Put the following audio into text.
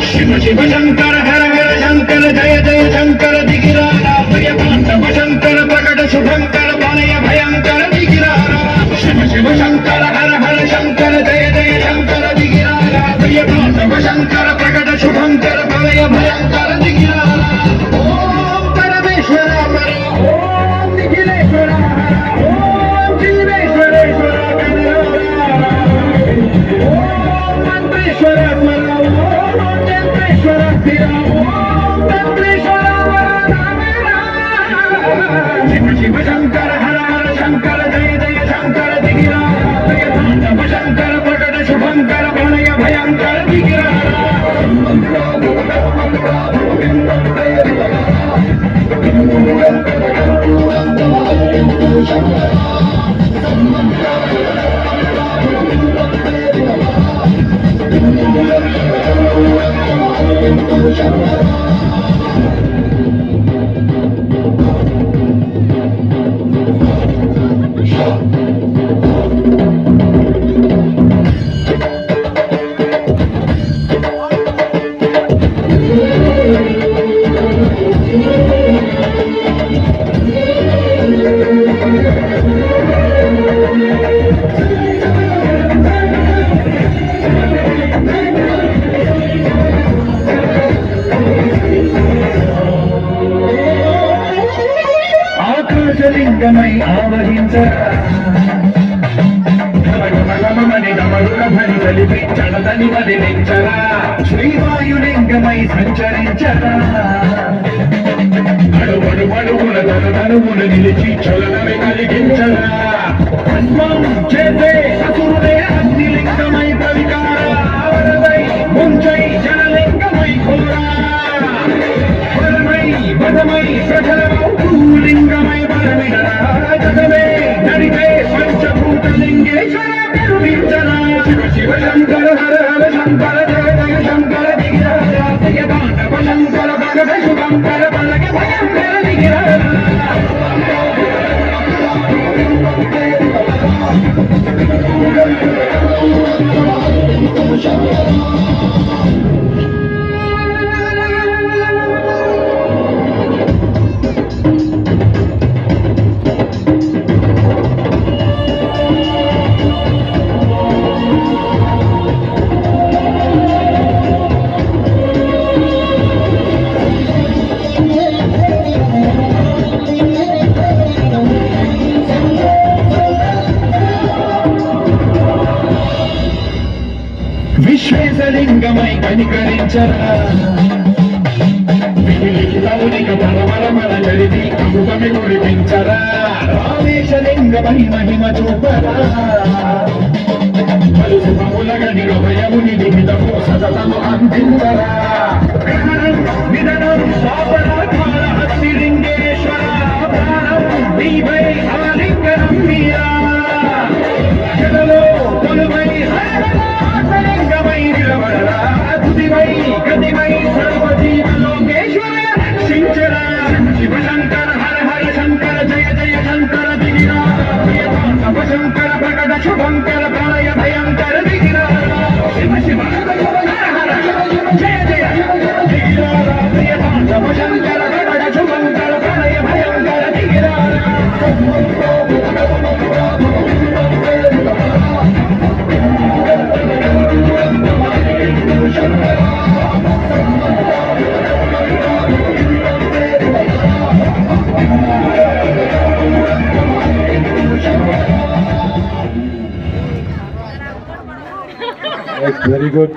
शिव शिव शंकर हर हर शंकर जय जय शंकर दिगिरारा प्रिय तांडव शंकर प्रकट शुभंकर बालय भयंकर दिगिरारा शिव शिव शंकर हर हर शंकर जय जय शंकर दिगिरारा प्रिय तांडव शंकर प्रकट शुभंकर बालय भयंकर दिगिरारा ओम परमेश्वर हर ओम निखिलेश्वर हर ओम जीवेश्वरेश्वर ओम मंत्रेश्वर शिव शंकर हर हर शंकर जय जय शंकर दिगिरारा शंकर प्रकट शुभंकर प्रणय भयंकर दिगिरारा ఆకాశలింగమై ఆవహించరా కలిపి చడదని వదిలించరా శ్రీవాయులింగమై సంచరించరా అడుగున తనువును నిలిచి చలనమే కలిగించరా అన్నం చేసే అసురుడే అగ్నిలింగమై ప్రవికారై ముంచై జనలింగమై కోరా పరమై పదమై ప్రజలమై పరమిడరా జగమే నడిపే పంచభూతలింగేశ్వర పెరువించరా శివ శివ శంకర హర హర శంకర జయ జయ శంకర దిగిరారా జయ తాండవ శంకర భగవ శుభంకర బలగ భయంకర దిగిరారా విశ్వేశలింగమై కనికరించరా లౌనిక పరమరమల జరిపి అమృతమి కురిపించరా రామేశలింగమై మహిమ చూపరా పలు శుభములగని భయముని నిమిదము సతతము అందించరా నిధనం శాపరాధార హస్తిలింగేశ్వర ప్రాణం నీవై ఆలింగనం మీరా జగలో కొలువై లింగమై నిలబడరా తుదివై గతివై సర్వజీవలోకేశ్వర సించరా శివ శంకర హర హర శంకర జయ జయ శంకర దిగిరారా శంకర ప్రకట శుభంకర ప్రళయ భయంకర దిగిరారా శివ శివ హర హర జయ జయ దిగిరారా ప్రియతాండవ శంకర ప్రకట శుభంకర ప్రళయ భయంకర దిగిరారా Very good.